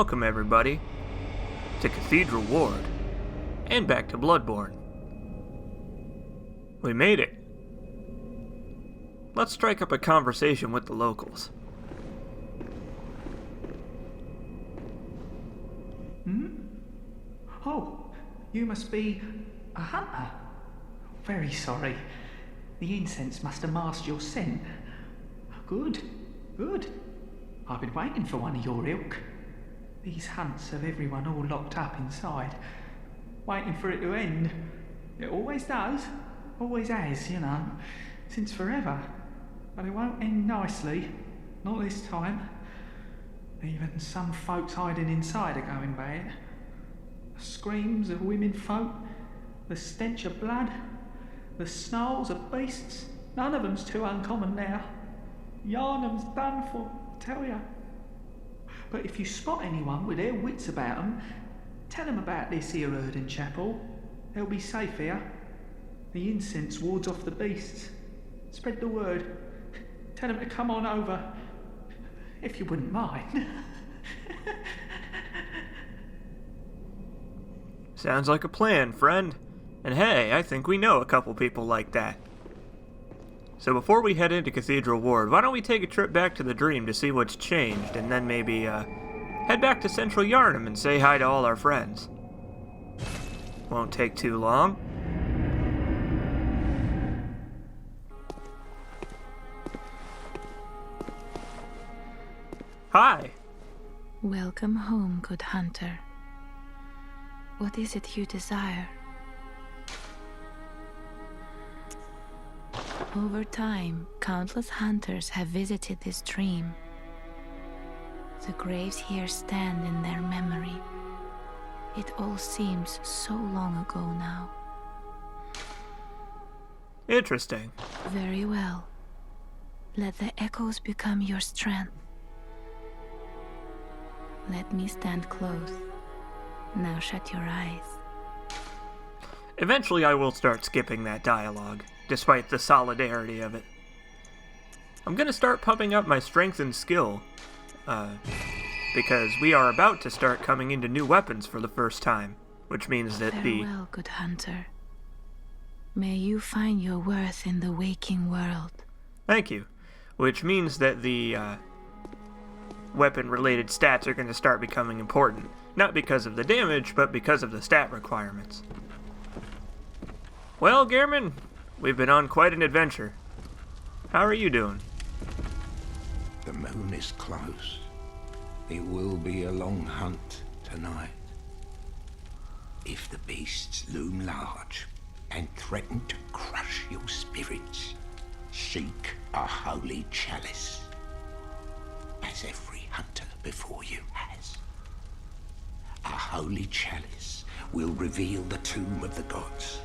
Welcome everybody to Cathedral Ward and back to Bloodborne. We made it. Let's strike up a conversation with the locals. Oh, you must be a hunter. Very sorry. The incense must have masked your scent. Good, good. I've been waiting for one of your ilk. These hunts have everyone all locked up inside, waiting for it to end. It always does, always has, you know, since forever. But it won't end nicely, not this time. Even some folks hiding inside are going bad. The screams of women folk, the stench of blood, the snarls of beasts, none of them's too uncommon now. Yharnam's done for, I tell ya. But if you spot anyone with their wits about them, tell them about this here Erden Chapel. They'll be safe here. The incense wards off the beasts. Spread the word. Tell them to come on over, if you wouldn't mind. Sounds like a plan, friend. And hey, I think we know a couple people like that. So before we head into Cathedral Ward, why don't we take a trip back to the Dream to see what's changed, and then maybe, head back to Central Yharnam and say hi to all our friends. Won't take too long. Hi. Welcome home, good hunter. What is it you desire? Over time, countless hunters have visited this dream. The graves here stand in their memory. It all seems so long ago now. Interesting. Very well. Let the echoes become your strength. Let me stand close. Now shut your eyes. Eventually I will start skipping that dialogue, despite the solidarity of it. I'm gonna start pumping up my strength and skill, because we are about to start coming into new weapons for the first time, which means that Farewell, good hunter. May you find your worth in the waking world. Thank you. Which means that the, weapon-related stats are gonna start becoming important. Not because of the damage, but because of the stat requirements. Well, Gehrman, we've been on quite an adventure. How are you doing? The moon is close. It will be a long hunt tonight. If the beasts loom large and threaten to crush your spirits, seek a holy chalice, as every hunter before you has. A holy chalice will reveal the tomb of the gods,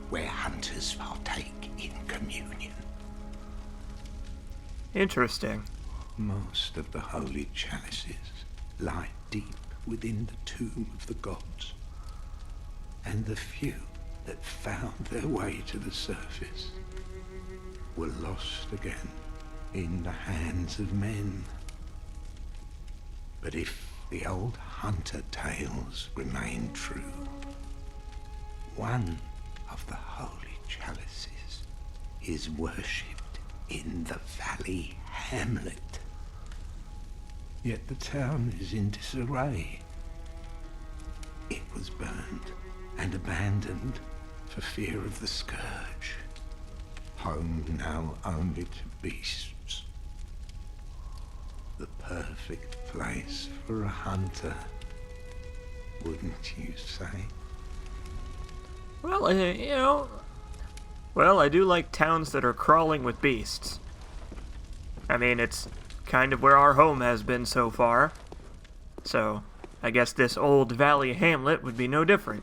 where hunters partake in communion. Interesting. Most of the holy chalices lie deep within the tomb of the gods, and the few that found their way to the surface were lost again in the hands of men. But if the old hunter tales remain true, one of the holy chalices is worshipped in the valley hamlet. Yet the town is in disarray. It was burned and abandoned for fear of the scourge. Home now only to beasts. The perfect place for a hunter, wouldn't you say? Well, I do like towns that are crawling with beasts. I mean, it's kind of where our home has been so far. So, I guess this old valley hamlet would be no different.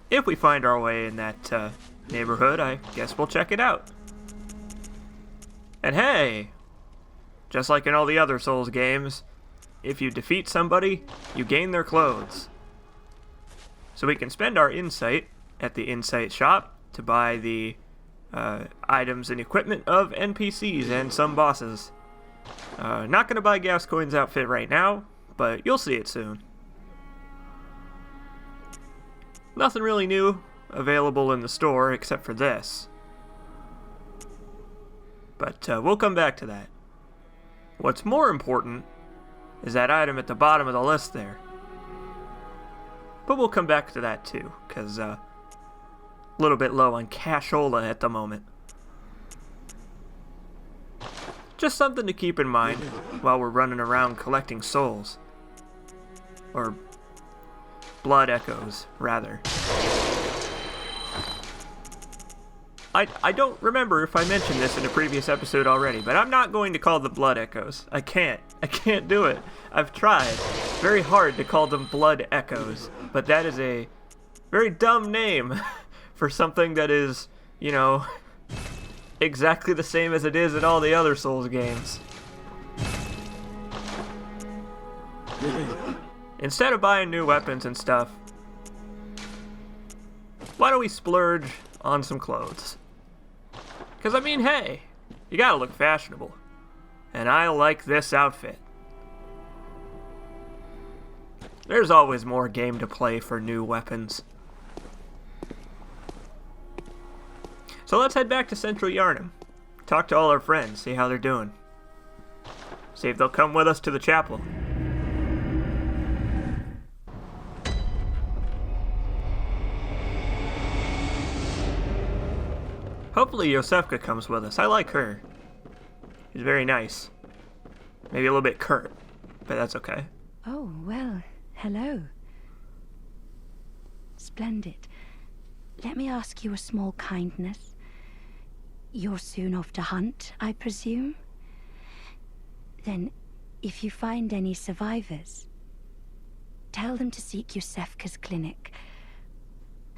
If we find our way in that, neighborhood, I guess we'll check it out. And hey! Just like in all the other Souls games, if you defeat somebody, you gain their clothes. So we can spend our insight at the insight shop to buy the items and equipment of NPCs and some bosses. Not gonna buy Gascoigne's outfit right now, but you'll see it soon. Nothing really new available in the store except for this. But we'll come back to that. What's more important is that item at the bottom of the list there. But we'll come back to that too, because a little bit low on cashola at the moment. Just something to keep in mind while we're running around collecting souls. Or blood echoes, rather. I don't remember if I mentioned this in a previous episode already, but I'm not going to call them blood echoes. I can't do it. I've tried very hard to call them blood echoes, but that is a very dumb name for something that is, you know, exactly the same as it is in all the other Souls games. Instead of buying new weapons and stuff, why don't we splurge on some clothes? Because, I mean, hey, you gotta look fashionable. And I like this outfit. There's always more game to play for new weapons. So let's head back to Central Yharnam. Talk to all our friends, see how they're doing. See if they'll come with us to the chapel. Hopefully Yosefka comes with us. I like her. She's very nice. Maybe a little bit curt, but that's okay. Oh, well, hello. Splendid. Let me ask you a small kindness. You're soon off to hunt, I presume? Then, if you find any survivors, tell them to seek Yosefka's clinic.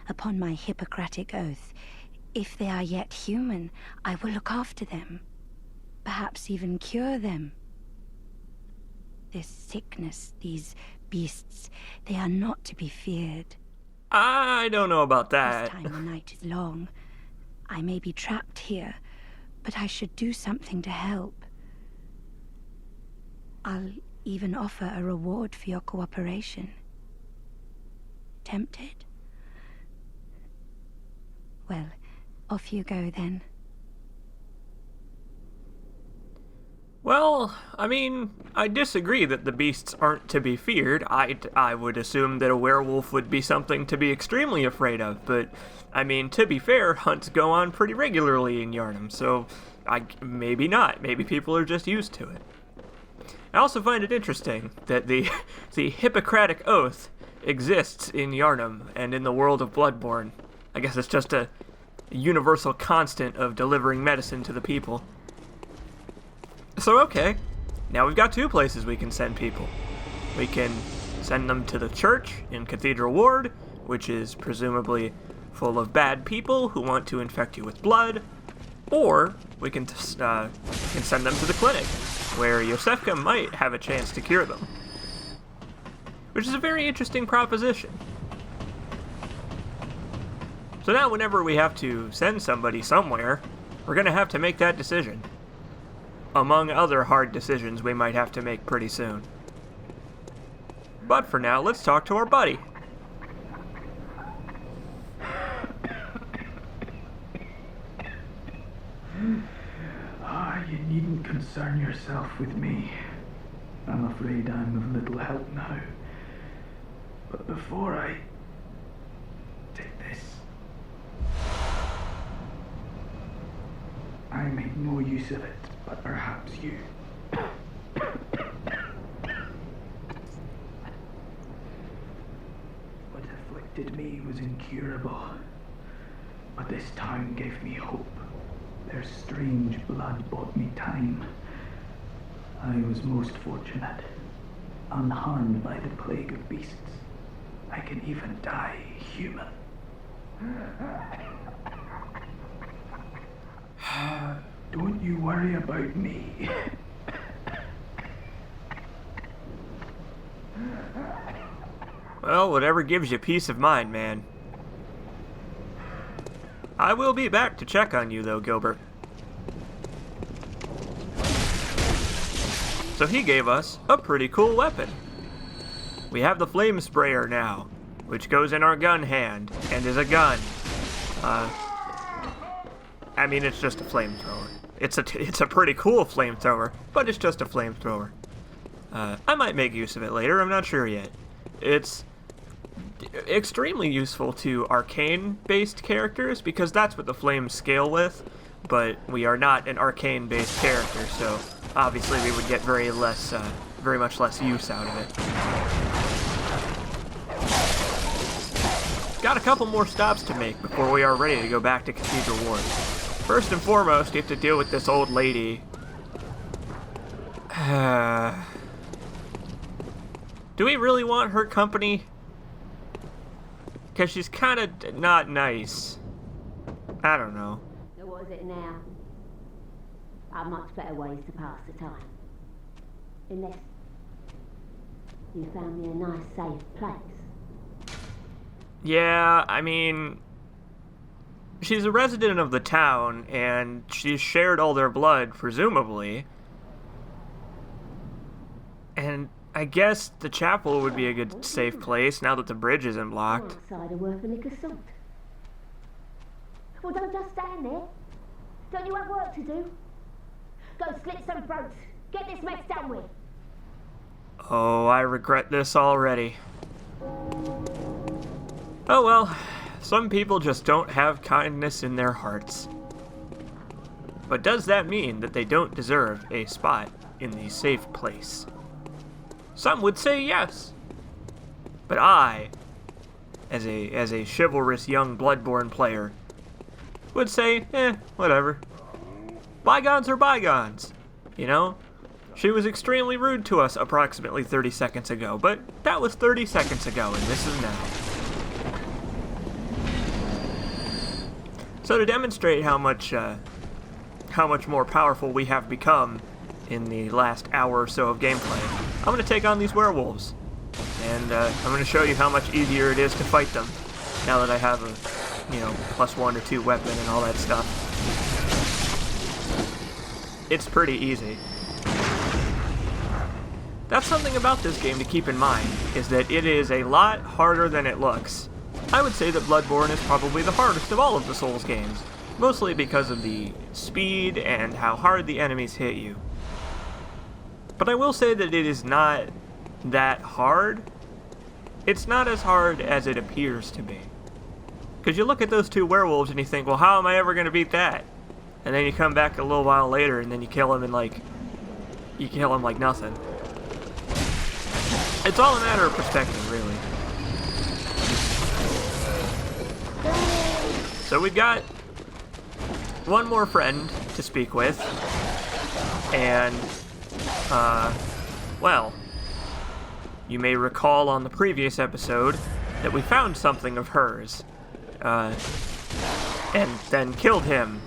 Upon my Hippocratic oath, if they are yet human, I will look after them. Perhaps even cure them. This sickness, these beasts, they are not to be feared. I don't know about that. This time the night is long. I may be trapped here, but I should do something to help. I'll even offer a reward for your cooperation. Tempted? Well, off you go then. Well, I mean, I disagree that the beasts aren't to be feared. I would assume that a werewolf would be something to be extremely afraid of, but, I mean, to be fair, hunts go on pretty regularly in Yharnam, so maybe not. Maybe people are just used to it. I also find it interesting that the Hippocratic Oath exists in Yharnam and in the world of Bloodborne. I guess it's just a universal constant of delivering medicine to the people. So okay, now we've got two places we can send people. We can send them to the church in Cathedral Ward, which is presumably full of bad people who want to infect you with blood, or we can send them to the clinic, where Yosefka might have a chance to cure them. Which is a very interesting proposition. So now whenever we have to send somebody somewhere, we're going to have to make that decision. Among other hard decisions we might have to make pretty soon. But for now, let's talk to our buddy. You needn't concern yourself with me. I'm afraid I'm of little help now. But before I take this, I made no use of it, but perhaps you. What afflicted me was incurable, but this town gave me hope. Their strange blood bought me time. I was most fortunate, unharmed by the plague of beasts. I can even die human. Don't you worry about me. Well, whatever gives you peace of mind, man. I will be back to check on you, though, Gilbert. So he gave us a pretty cool weapon. We have the flame sprayer now, which goes in our gun hand and is a gun. I mean, it's just a flamethrower. It's a pretty cool flamethrower, but it's just a flamethrower. I might make use of it later, I'm not sure yet. It's extremely useful to arcane-based characters, because that's what the flames scale with, but we are not an arcane-based character, so obviously we would get very much less use out of it. Got a couple more stops to make before we are ready to go back to Cathedral Ward. First and foremost, you have to deal with this old lady. Do we really want her company? Because she's kind of not nice. I don't know. So what is it now? Are much better ways to pass the time. Unless you found me a nice, safe place. Yeah, I mean, she's a resident of the town, and she's shared all their blood, presumably. And I guess the chapel would be a good safe place now that the bridge isn't blocked. Outside are worth a lick of salt. Well, don't just stand there. Don't you have work to do? Go slit some throats. Get this mess done with. Oh, I regret this already. Oh well, some people just don't have kindness in their hearts. But does that mean that they don't deserve a spot in the safe place? Some would say yes. But I, as a chivalrous young Bloodborne player, would say, whatever. Bygones are bygones, you know? She was extremely rude to us approximately 30 seconds ago, but that was 30 seconds ago, and this is now. So to demonstrate how much more powerful we have become in the last hour or so of gameplay, I'm going to take on these werewolves. And I'm going to show you how much easier it is to fight them, now that I have a, +1 or 2 weapon and all that stuff. It's pretty easy. That's something about this game to keep in mind, is that it is a lot harder than it looks. I would say that Bloodborne is probably the hardest of all of the Souls games, mostly because of the speed and how hard the enemies hit you. But I will say that it is not that hard. It's not as hard as it appears to be. Because you look at those 2 werewolves and you think, well, how am I ever going to beat that? And then you come back a little while later and then you kill him like nothing. It's all a matter of perspective, really. So we've got one more friend to speak with, and, well, you may recall on the previous episode that we found something of hers, and then killed him,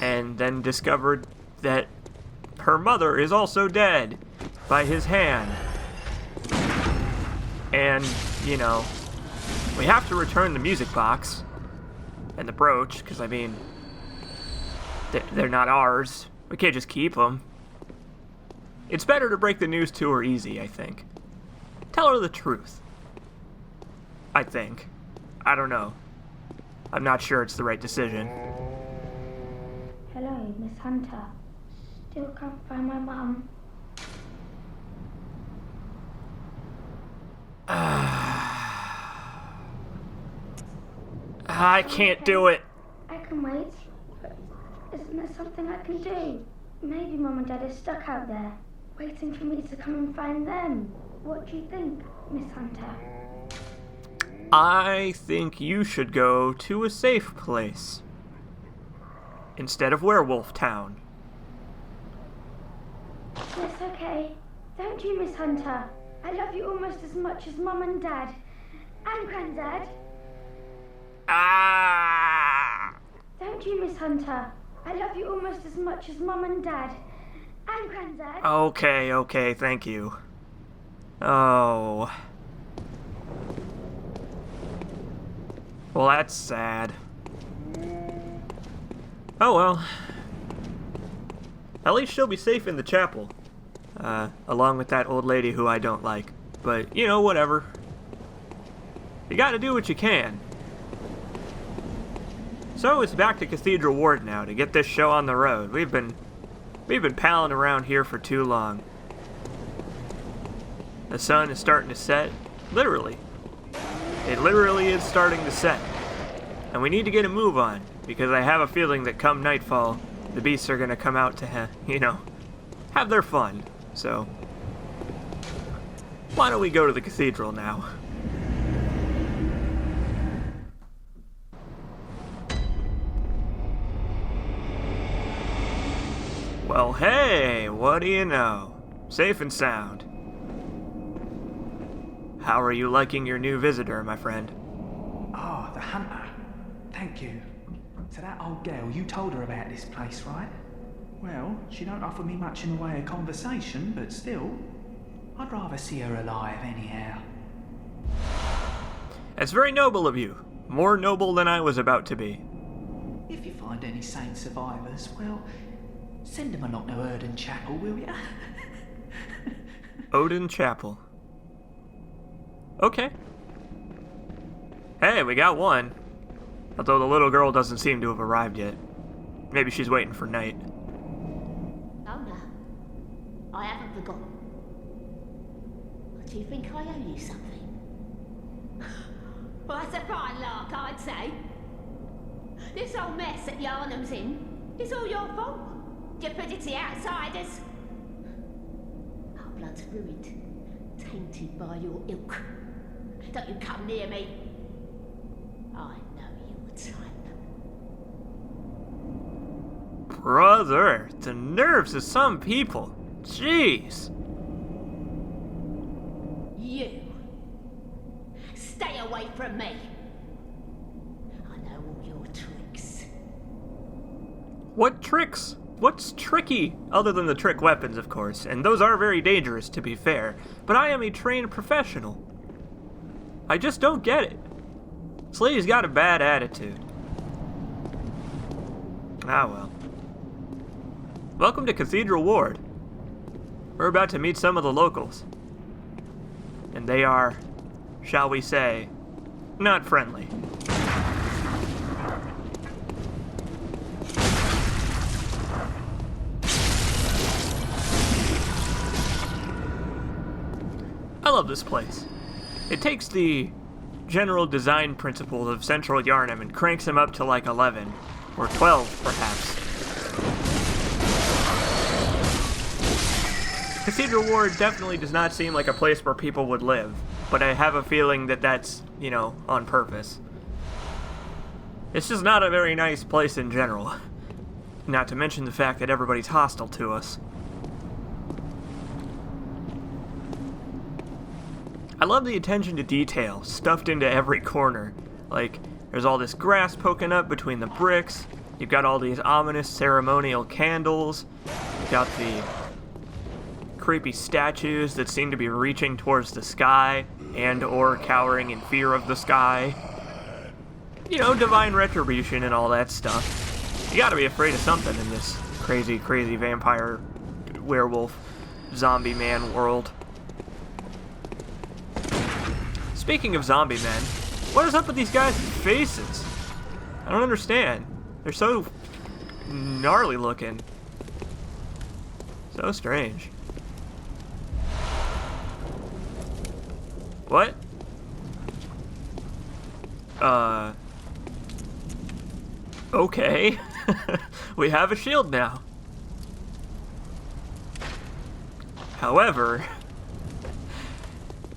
and then discovered that her mother is also dead by his hand. And, we have to return the music box and the brooch, because, I mean, they're not ours. We can't just keep them. It's better to break the news to her easy, I think. Tell her the truth. I think. I don't know. I'm not sure it's the right decision. Hello, Miss Hunter. Still can't find my mum. I can't do it. I can wait, but isn't there something I can do? Maybe Mum and Dad are stuck out there, waiting for me to come and find them. What do you think, Miss Hunter? I think you should go to a safe place instead of Werewolf Town. Yes, okay. Don't you, Miss Hunter? I love you almost as much as Mum and Dad. And Granddad. Ah! Don't you, Miss Hunter? I love you almost as much as Mum and Dad. And Granddad. Okay, thank you. Oh. Well, that's sad. Oh well. At least she'll be safe in the chapel. along with that old lady who I don't like. But, you know, whatever. You gotta do what you can. So it's back to Cathedral Ward now to get this show on the road. We've been palling around here for too long. The sun is starting to set, literally. It literally is starting to set. And we need to get a move on, because I have a feeling that come nightfall, the beasts are gonna come out to, you know, have their fun. So, why don't we go to the cathedral now? Well, hey, what do you know? Safe and sound. How are you liking your new visitor, my friend? Ah, the hunter. Thank you. So that old girl, you told her about this place, right? Well, she don't offer me much in the way of conversation, but still, I'd rather see her alive anyhow. That's very noble of you. More noble than I was about to be. If you find any saint survivors, well, send them along to Erdon Chapel, will ya? Odin Chapel. Okay. Hey, we got one. Although the little girl doesn't seem to have arrived yet. Maybe she's waiting for night. Oh no, I haven't forgotten. Do you think I owe you something? Well, that's a fine lark, I'd say. This whole mess that Yharnam's in is all your fault. You put it to the outsiders. Our blood's ruined, tainted by your ilk. Don't you come near me. I know your type. Brother, the nerves of some people. Jeez. You. Stay away from me. I know all your tricks. What tricks? What's tricky? Other than the trick weapons, of course, and those are very dangerous, to be fair. But I am a trained professional. I just don't get it. Slade's got a bad attitude. Ah well. Welcome to Cathedral Ward. We're about to meet some of the locals. And they are, shall we say, not friendly. I love this place. It takes the general design principles of Central Yharnam and cranks them up to like 11, or 12 perhaps. Cathedral Ward definitely does not seem like a place where people would live, but I have a feeling that that's, you know, on purpose. It's just not a very nice place in general. Not to mention the fact that everybody's hostile to us. I love the attention to detail stuffed into every corner. Like, there's all this grass poking up between the bricks. You've got all these ominous ceremonial candles. You've got the creepy statues that seem to be reaching towards the sky and or cowering in fear of the sky. You know, divine retribution and all that stuff. You gotta be afraid of something in this crazy, crazy vampire, werewolf, zombie man world. Speaking of zombie men, what is up with these guys' faces? I don't understand. They're so gnarly looking. So strange. What? Okay. We have a shield now. However,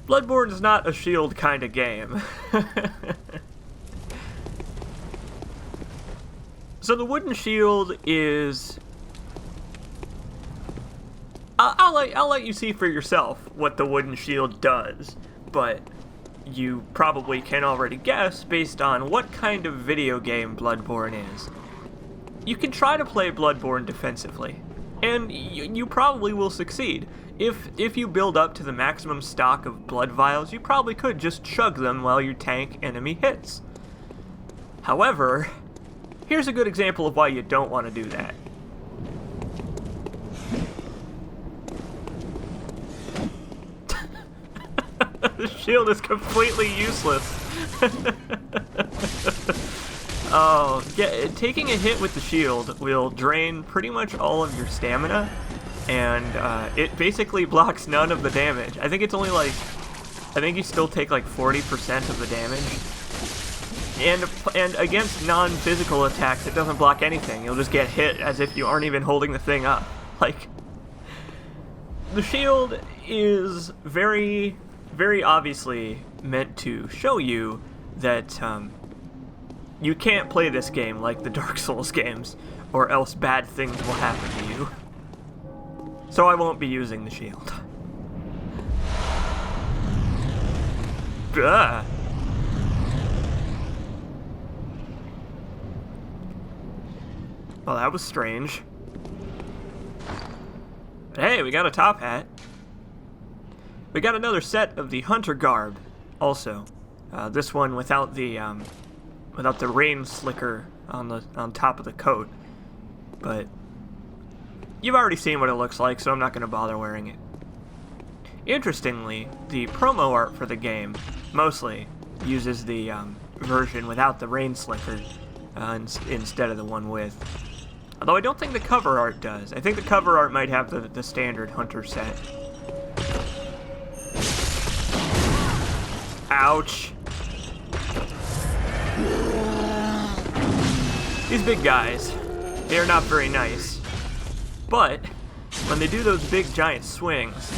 Bloodborne is not a shield kind of game. So the wooden shield is... I'll let you see for yourself what the wooden shield does, but you probably can already guess based on what kind of video game Bloodborne is. You can try to play Bloodborne defensively, and you probably will succeed. If you build up to the maximum stock of blood vials, you probably could just chug them while you tank enemy hits. However, here's a good example of why you don't want to do that. The shield is completely useless. Oh, taking a hit with the shield will drain pretty much all of your stamina, and it basically blocks none of the damage. I think it's only like, I think you still take like 40% of the damage. And against non-physical attacks, it doesn't block anything. You'll just get hit as if you aren't even holding the thing up. Like, the shield is very, very obviously meant to show you that you can't play this game like the Dark Souls games, or else bad things will happen to you. So I won't be using the shield. Ugh. Well, that was strange. But hey, we got a top hat. We got another set of the hunter garb, also. This one without the rain slicker on top of the coat. But you've already seen what it looks like, so I'm not going to bother wearing it. Interestingly, the promo art for the game mostly uses the version without the rain slicker instead of the one with. Although I don't think the cover art does. I think the cover art might have the standard hunter set. Ouch. These big guys, they are not very nice. But when they do those big giant swings,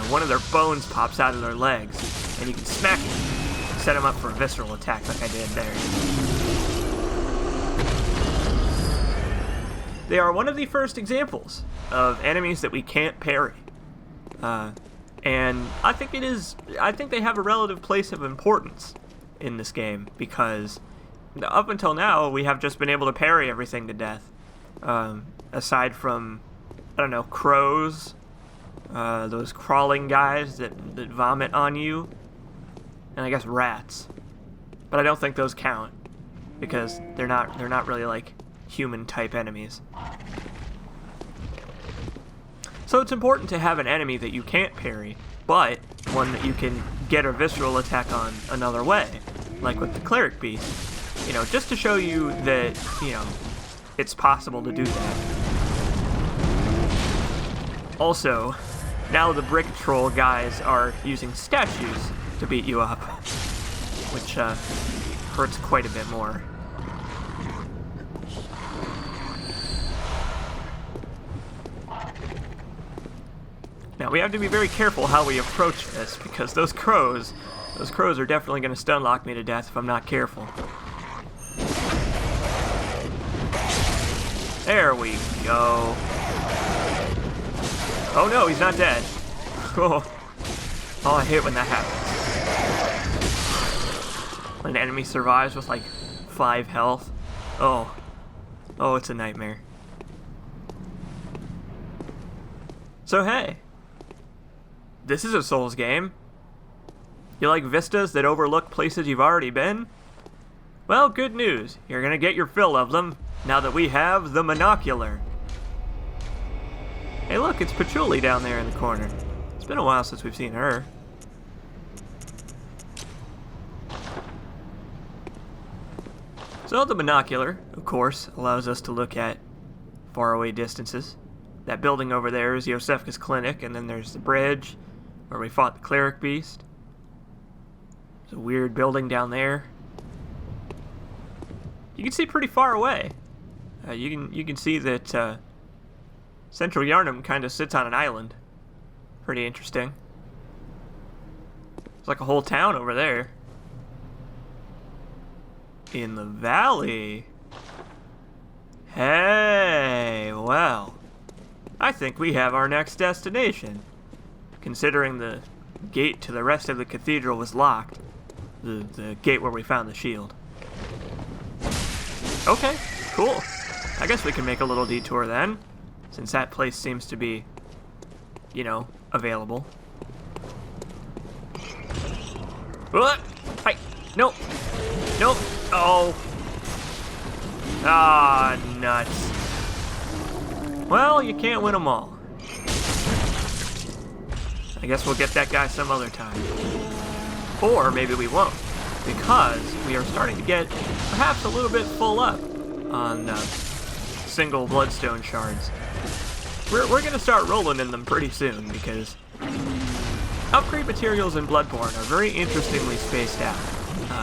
one of their bones pops out of their legs, and you can smack it, set them up for a visceral attack like I did there. They are one of the first examples of enemies that we can't parry. And I think they have a relative place of importance in this game, because up until now, we have just been able to parry everything to death. Aside from, I don't know, crows, those crawling guys that vomit on you, and I guess rats. But I don't think those count, because they're not really like human-type enemies. So it's important to have an enemy that you can't parry, but one that you can get a visceral attack on another way, like with the cleric beast. You know, just to show you that, you know, it's possible to do that. Also, now the brick troll guys are using statues to beat you up, which hurts quite a bit more. Now, we have to be very careful how we approach this, because those crows are definitely going to stun lock me to death if I'm not careful. There we go. Oh no, he's not dead. Oh, I hate when that happens. When an enemy survives with like 5 health. Oh, it's a nightmare. So hey. This is a Souls game. You like vistas that overlook places you've already been? Well, good news. You're gonna get your fill of them now that we have the monocular. Hey look, it's Patchouli down there in the corner. It's been a while since we've seen her. So the monocular, of course, allows us to look at faraway distances. That building over there is Yosefka's clinic, and then there's the bridge where we fought the cleric beast. There's a weird building down there. You can see pretty far away. You can see that Central Yharnam kind of sits on an island. Pretty interesting. It's like a whole town over there. In the valley. Hey, well, I think we have our next destination. Considering the gate to the rest of the cathedral was locked. The gate where we found the shield. Okay, cool. I guess we can make a little detour then, since that place seems to be, you know, available. What? Hi. Nope. Nope. Oh. Ah, nuts. Well, you can't win them all. I guess we'll get that guy some other time. Or maybe we won't, because we are starting to get perhaps a little bit full up on single bloodstone shards. We're going to start rolling in them pretty soon, because upgrade materials in Bloodborne are very interestingly spaced out.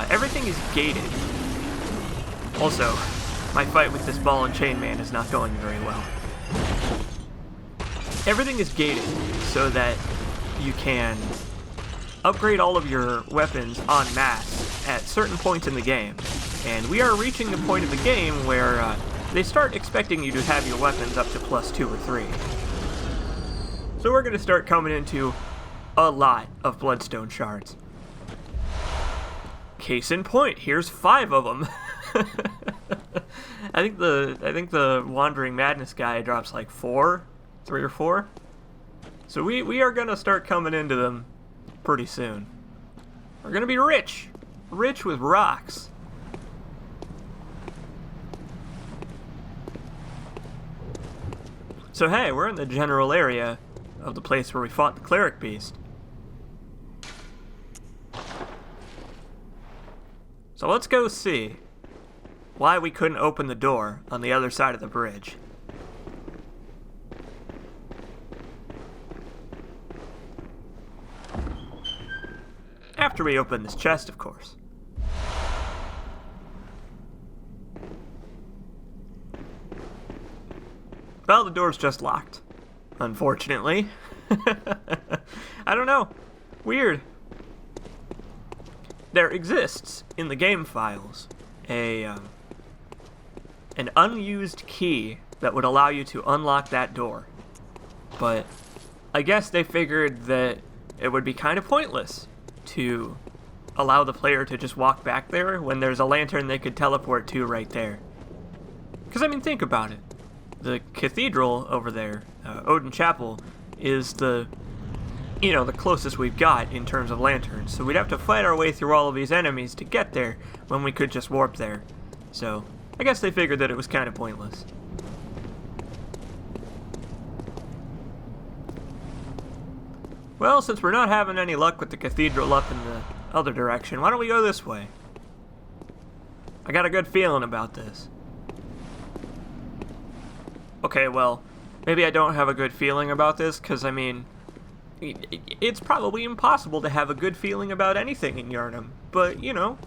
Everything is gated. Also, my fight with this ball and chain man is not going very well. Everything is gated so that you can upgrade all of your weapons en masse at certain points in the game. And we are reaching the point of the game where they start expecting you to have your weapons up to +2 or 3. So we're going to start coming into a lot of bloodstone shards. Case in point, here's 5 of them. I think the Wandering Madness guy drops like 3 or 4. So we are gonna start coming into them pretty soon. We're gonna be rich with rocks. So hey, we're in the general area of the place where we fought the cleric beast. So let's go see why we couldn't open the door on the other side of the bridge. After we open this chest, of course. Well, the door's just locked, unfortunately. I don't know. Weird. There exists in the game files an unused key that would allow you to unlock that door. But I guess they figured that it would be kind of pointless to allow the player to just walk back there when there's a lantern they could teleport to right there. Because, I mean, think about it. The cathedral over there, Odin Chapel, is the closest we've got in terms of lanterns. So we'd have to fight our way through all of these enemies to get there when we could just warp there. So I guess they figured that it was kind of pointless. Well, since we're not having any luck with the cathedral up in the other direction, why don't we go this way? I got a good feeling about this. Okay, well, maybe I don't have a good feeling about this, because, I mean, it's probably impossible to have a good feeling about anything in Yharnam, but, you know,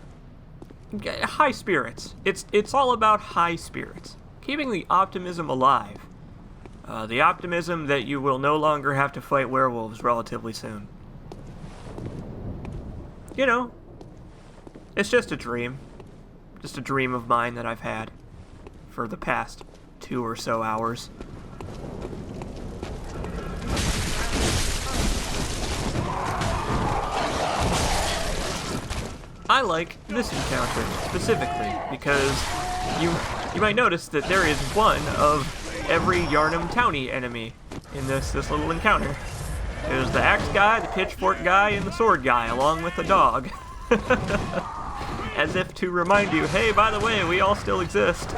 high spirits. It's all about high spirits. Keeping the optimism alive. The optimism that you will no longer have to fight werewolves relatively soon. You know, it's just a dream. Just a dream of mine that I've had for the past 2 or so hours. I like this encounter specifically because you might notice that there is one of every Yharnam townie enemy in this little encounter. There's the axe guy, the pitchfork guy, and the sword guy, along with the dog. As if to remind you, hey, by the way, we all still exist.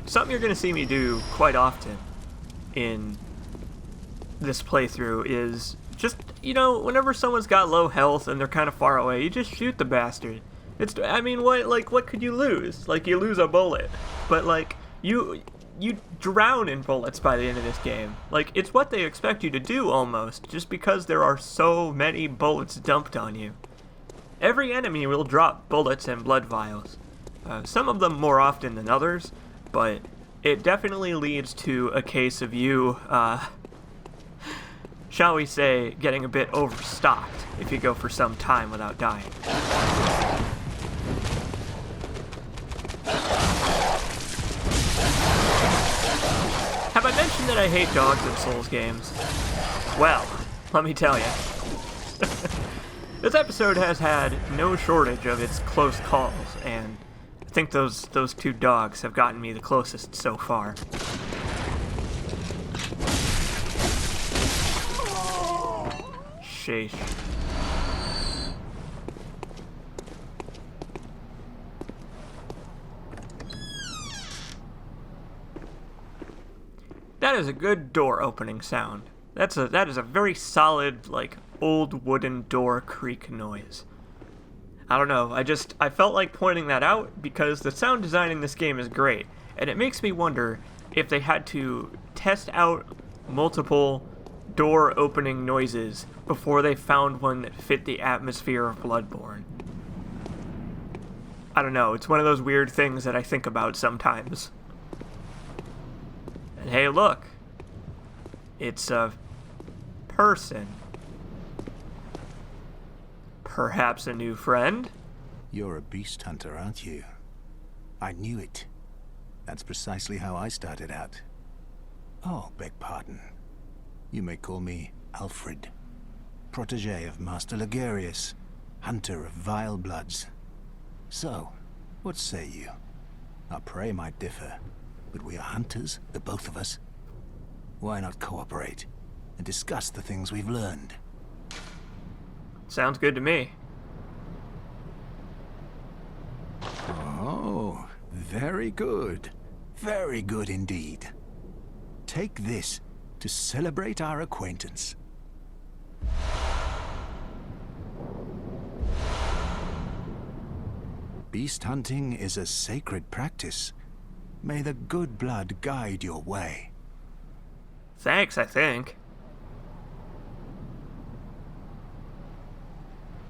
Something you're going to see me do quite often in this playthrough is just, you know, whenever someone's got low health and they're kind of far away, you just shoot the bastard. I mean, what could you lose? Like, you lose a bullet. But, like, you drown in bullets by the end of this game. Like, it's what they expect you to do, almost, just because there are so many bullets dumped on you. Every enemy will drop bullets and blood vials. Some of them more often than others, but it definitely leads to a case of you, shall we say, getting a bit overstocked if you go for some time without dying. Have I mentioned that I hate dogs in Souls games? Well, let me tell you. This episode has had no shortage of its close calls, and I think those 2 dogs have gotten me the closest so far. Sheesh. That is a good door opening sound. That is a very solid, like, old wooden door creak noise. I don't know, I felt like pointing that out because the sound design in this game is great, and it makes me wonder if they had to test out multiple door opening noises before they found one that fit the atmosphere of Bloodborne. I don't know, it's one of those weird things that I think about sometimes. And hey, look. It's a person. Perhaps a new friend? You're a beast hunter, aren't you? I knew it. That's precisely how I started out. Oh, beg pardon. You may call me Alfred, protege of Master Ligurius, hunter of vile bloods. So, what say you? Our prey might differ, but we are hunters, the both of us. Why not cooperate and discuss the things we've learned? Sounds good to me. Oh, very good. Very good indeed. Take this to celebrate our acquaintance. Beast hunting is a sacred practice. May the good blood guide your way. Thanks, I think.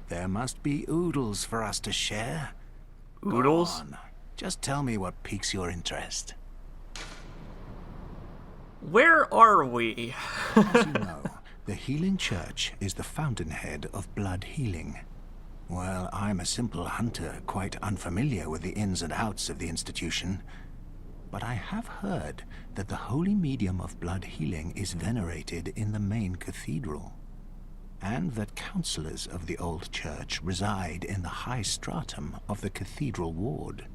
There must be oodles for us to share. Oodles? Go on. Just tell me what piques your interest. Where are we? As you know, the Healing Church is the fountainhead of blood healing. Well, I'm a simple hunter, quite unfamiliar with the ins and outs of the institution. But I have heard that the holy medium of blood healing is venerated in the main cathedral, and that counselors of the old church reside in the high stratum of the cathedral ward.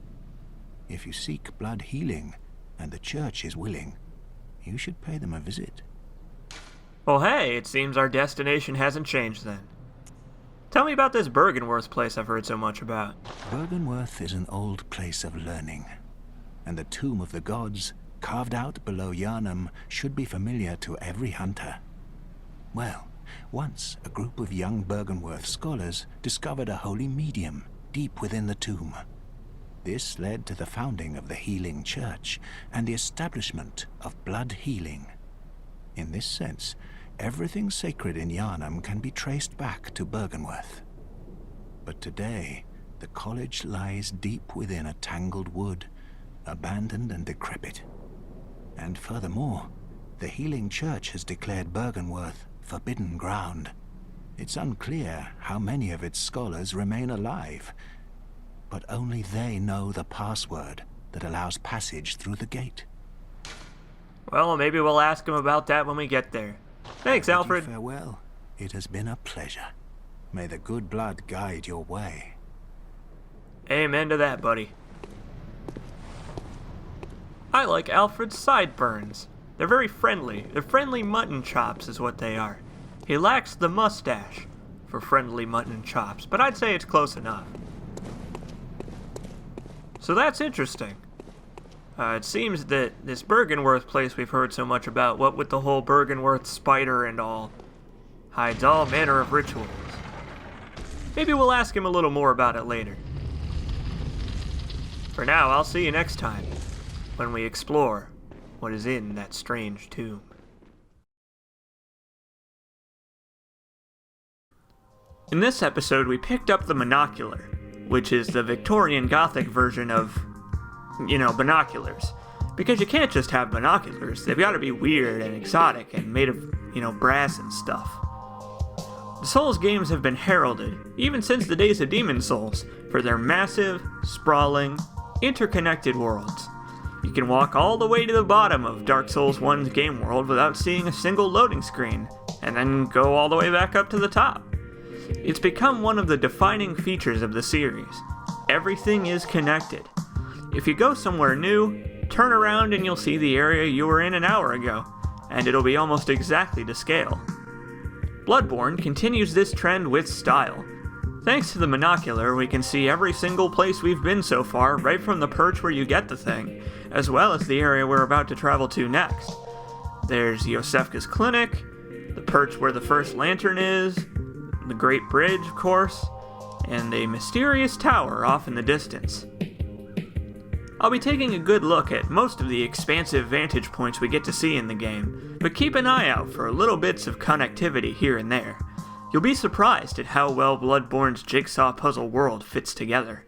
If you seek blood healing, and the church is willing, you should pay them a visit. Well, hey, it seems our destination hasn't changed then. Tell me about this Bergenworth place I've heard so much about. Bergenworth is an old place of learning, and the Tomb of the Gods, carved out below Yharnam, should be familiar to every hunter. Well, once a group of young Bergenworth scholars discovered a holy medium deep within the tomb. This led to the founding of the Healing Church and the establishment of blood healing. In this sense, everything sacred in Yharnam can be traced back to Bergenworth. But today, the college lies deep within a tangled wood, abandoned and decrepit. And furthermore, the Healing Church has declared Bergenworth forbidden ground. It's unclear how many of its scholars remain alive, but only they know the password that allows passage through the gate. Well, maybe we'll ask him about that when we get there. Thanks, I bid you Alfred. farewell. It has been a pleasure. May the good blood guide your way. Amen to that, buddy. I like Alfred's sideburns. They're very friendly. They're friendly mutton chops is what they are. He lacks the mustache for friendly mutton chops, but I'd say it's close enough. So that's interesting. It seems that this Bergenworth place we've heard so much about, what with the whole Bergenworth spider and all, hides all manner of rituals. Maybe we'll ask him a little more about it later. For now, I'll see you next time, when we explore what is in that strange tomb. In this episode, we picked up the monocular, which is the Victorian Gothic version of, binoculars. Because you can't just have binoculars, they've got to be weird and exotic and made of, brass and stuff. The Souls games have been heralded, even since the days of Demon Souls, for their massive, sprawling, interconnected worlds. You can walk all the way to the bottom of Dark Souls 1's game world without seeing a single loading screen, and then go all the way back up to the top. It's become one of the defining features of the series. Everything is connected. If you go somewhere new, turn around and you'll see the area you were in an hour ago, and it'll be almost exactly to scale. Bloodborne continues this trend with style. Thanks to the monocular, we can see every single place we've been so far, right from the perch where you get the thing, as well as the area we're about to travel to next. There's Yosefka's clinic, the perch where the first lantern is, the Great Bridge, of course, and a mysterious tower off in the distance. I'll be taking a good look at most of the expansive vantage points we get to see in the game, but keep an eye out for little bits of connectivity here and there. You'll be surprised at how well Bloodborne's jigsaw puzzle world fits together.